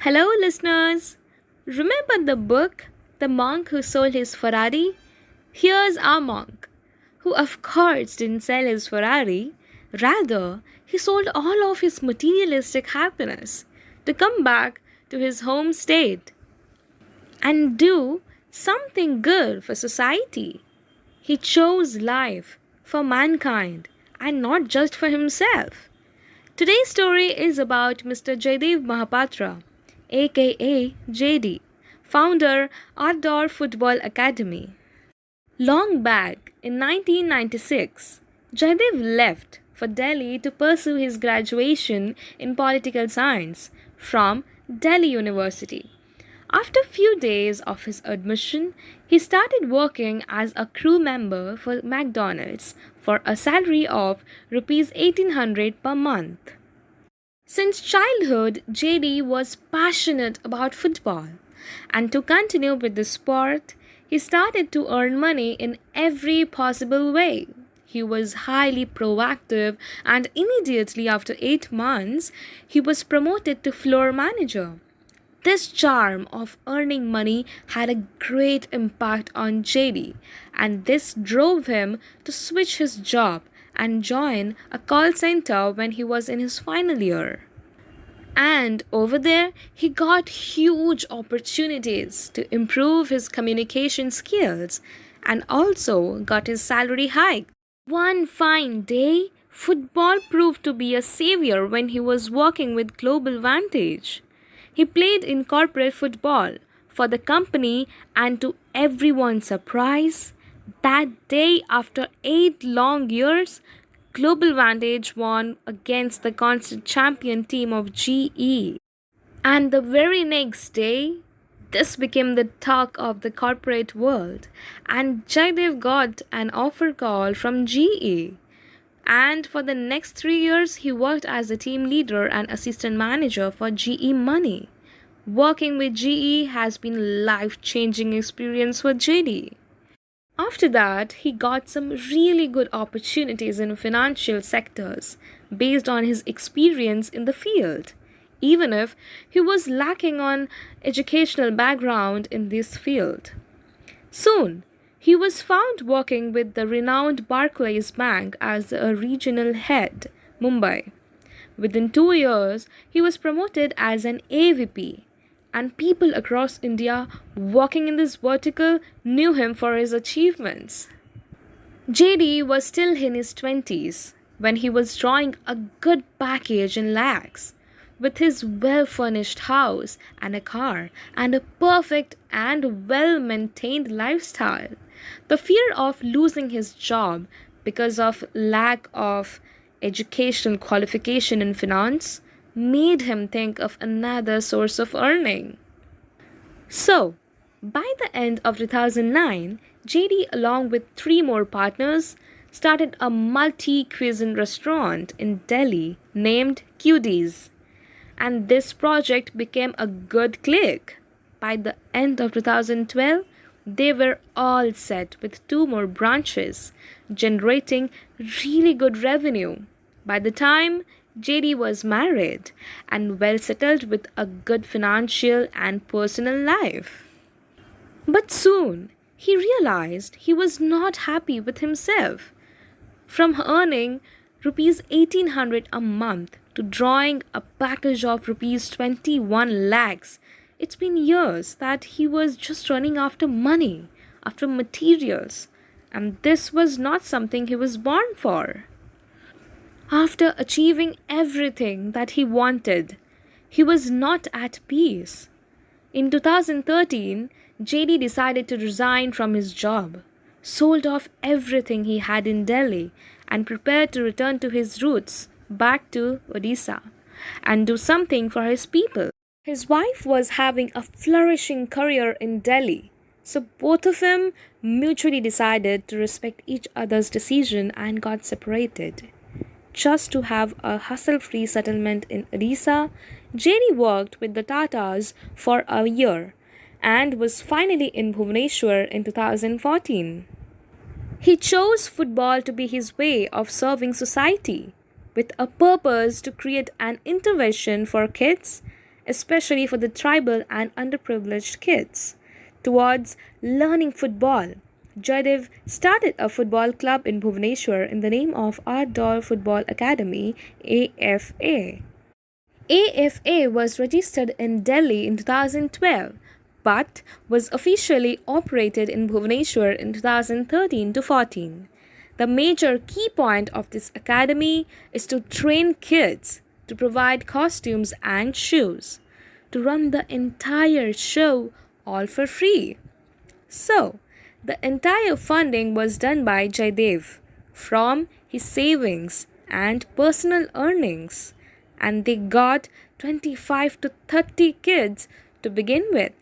Hello, listeners. Remember the book, The Monk Who Sold His Ferrari? Here's our monk, who of course didn't sell his Ferrari. Rather, he sold all of his materialistic happiness to come back to his home state and do something good for society. He chose life for mankind and not just for himself. Today's story is about Mr. Jayadev Mahapatra, aka JD, founder ARDOR Football Academy. Long back in 1996, Jayadev left for Delhi to pursue his graduation in political science from Delhi University. After a few days of his admission, he started working as a crew member for McDonald's for a salary of rupees 1800 per month. Since childhood, JD was passionate about football, and to continue with the sport, he started to earn money in every possible way. He was highly proactive, and immediately after 8 months, he was promoted to floor manager. This charm of earning money had a great impact on JD, and this drove him to switch his job and join a call center when he was in his final year. And over there, he got huge opportunities to improve his communication skills and also got his salary hike. One fine day, football proved to be a savior when he was working with Global Vantage. He played in corporate football for the company, and to everyone's surprise, that day after 8 long years, Global Vantage won against the constant champion team of GE. And the very next day, this became the talk of the corporate world, and Jaidev got an offer call from GE. And for the next 3 years, he worked as a team leader and assistant manager for GE Money. Working with GE has been a life-changing experience for JD. After that, he got some really good opportunities in financial sectors based on his experience in the field, even if he was lacking on educational background in this field. Soon, he was found working with the renowned Barclays Bank as a regional head, Mumbai. Within 2 years, he was promoted as an AVP, and people across India working in this vertical knew him for his achievements. JD was still in his 20s when he was drawing a good package in lakhs. With his well furnished house and a car and a perfect and well maintained lifestyle, the fear of losing his job because of lack of educational qualification in finance made him think of another source of earning. So, by the end of 2009, JD, along with 3 more partners, started a multi cuisine restaurant in Delhi named QD's. And this project became a good click. By the end of 2012, they were all set with 2 more branches, generating really good revenue. By the time JD was married and well settled with a good financial and personal life. But soon, he realized he was not happy with himself. From earning rupees 1800 a month to drawing a package of rupees 21 lakhs, it's been years that he was just running after money, after materials, and this was not something he was born for. After achieving everything that he wanted, he was not at peace. In 2013, JD decided to resign from his job, sold off everything he had in Delhi, and prepared to return to his roots, back to Odisha, and do something for his people. His wife was having a flourishing career in Delhi, so both of them mutually decided to respect each other's decision and got separated. Just to have a hassle-free settlement in Odisha, JD worked with the Tatas for a year and was finally in Bhubaneswar in 2014. He chose football to be his way of serving society, with a purpose to create an intervention for kids especially for the tribal and underprivileged kids, towards learning football. Jayadev started a football club in Bhubaneswar in the name of ARDOR Football Academy AFA. AFA was registered in Delhi in 2012 but was officially operated in Bhubaneswar in 2013 to 14. The major key point of this academy is to train kids, to provide costumes and shoes, to run the entire show all for free. So, the entire funding was done by Jaydev from his savings and personal earnings, and they got 25 to 30 kids to begin with.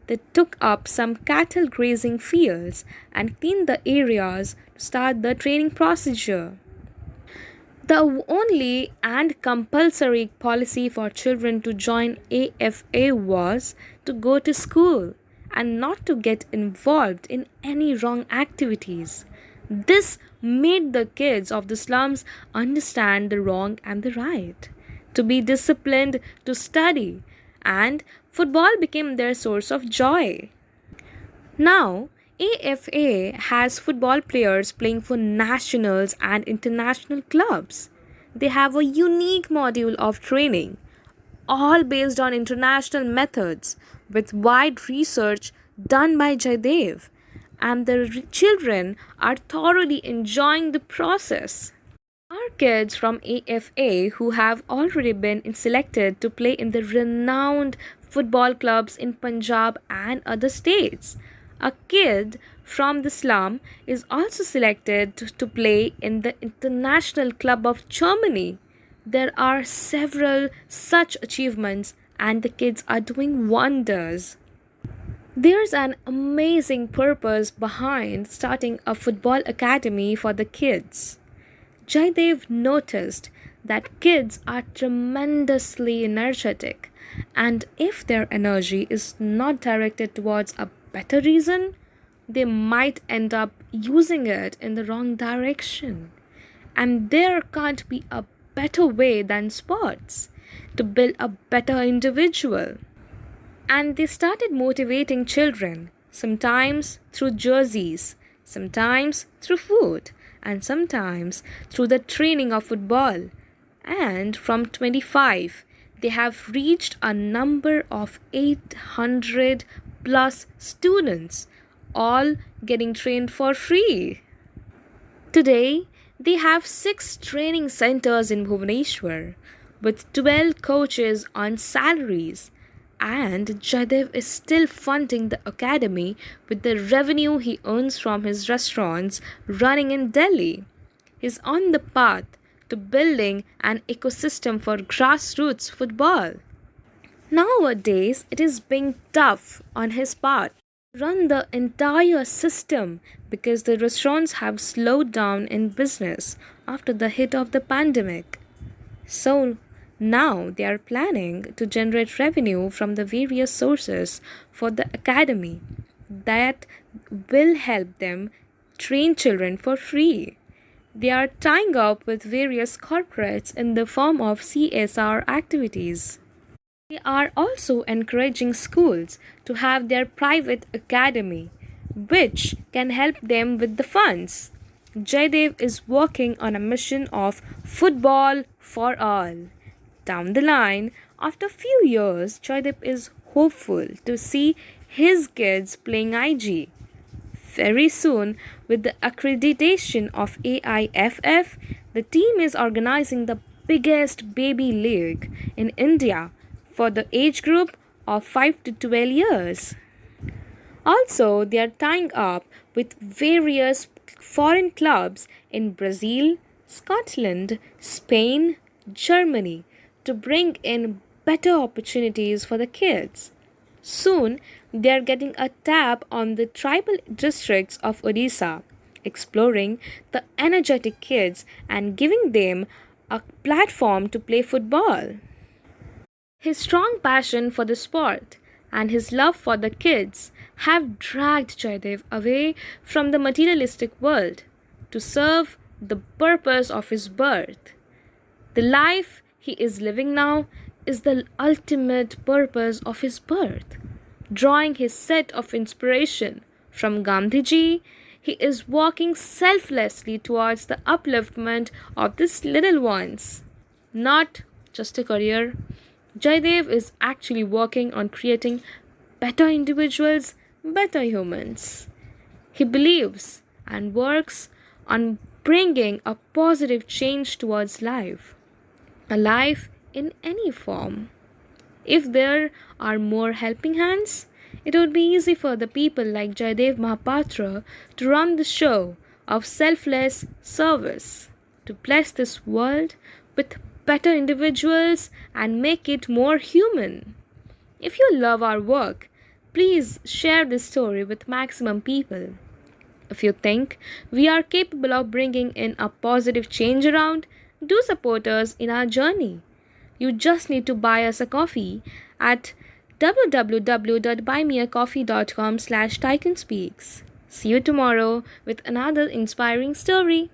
They took up some cattle grazing fields and cleaned the areas to start the training procedure. The only and compulsory policy for children to join AFA was to go to school and not to get involved in any wrong activities. This made the kids of the slums understand the wrong and the right, to be disciplined, to study, and football became their source of joy. Now, AFA has football players playing for nationals and international clubs. They have a unique module of training, all based on international methods, with wide research done by Jaydev, and the children are thoroughly enjoying the process. Our kids from AFA who have already been selected to play in the renowned football clubs in Punjab and other states. A kid from the slum is also selected to play in the International Club of Germany. There are several such achievements, and the kids are doing wonders. There's an amazing purpose behind starting a football academy for the kids. Jaydev noticed that kids are tremendously energetic, and if their energy is not directed towards a better reason, they might end up using it in the wrong direction. And there can't be a better way than sports to build a better individual. And they started motivating children, sometimes through jerseys, sometimes through food, and sometimes through the training of football. And from 25, they have reached a number of 800 plus students, all getting trained for free. Today, they have 6 training centers in Bhubaneswar with 12 coaches on salaries, and Jaydev is still funding the academy with the revenue he earns from his restaurants running in Delhi. He's on the path to building an ecosystem for grassroots football. Nowadays, it is being tough on his part to run the entire system because the restaurants have slowed down in business after the hit of the pandemic. So now they are planning to generate revenue from the various sources for the academy that will help them train children for free. They are tying up with various corporates in the form of CSR activities. They are also encouraging schools to have their private academy, which can help them with the funds. Jaydev is working on a mission of football for all. Down the line, after a few years, Jaydev is hopeful to see his kids playing IG. Very soon, with the accreditation of AIFF, the team is organizing the biggest baby league in India for the age group of 5 to 12 years. Also, they are tying up with various foreign clubs in Brazil, Scotland, Spain, Germany to bring in better opportunities for the kids. Soon, they are getting a tap on the tribal districts of Odisha, exploring the energetic kids and giving them a platform to play football. His strong passion for the sport and his love for the kids have dragged Jaydev away from the materialistic world to serve the purpose of his birth. The life he is living now is the ultimate purpose of his birth. Drawing his set of inspiration from Gandhiji, he is walking selflessly towards the upliftment of these little ones. Not just a career. Jayadev is actually working on creating better individuals, better humans. He believes and works on bringing a positive change towards life, a life in any form. If there are more helping hands, it would be easy for the people like Jayadev Mahapatra to run the show of selfless service, to bless this world with better individuals and make it more human. If you love our work, please share this story with maximum people. If you think we are capable of bringing in a positive change around, do support us in our journey. You just need to buy us a coffee at www.buymeacoffee.com/TycoonSpeaks. See you tomorrow with another inspiring story.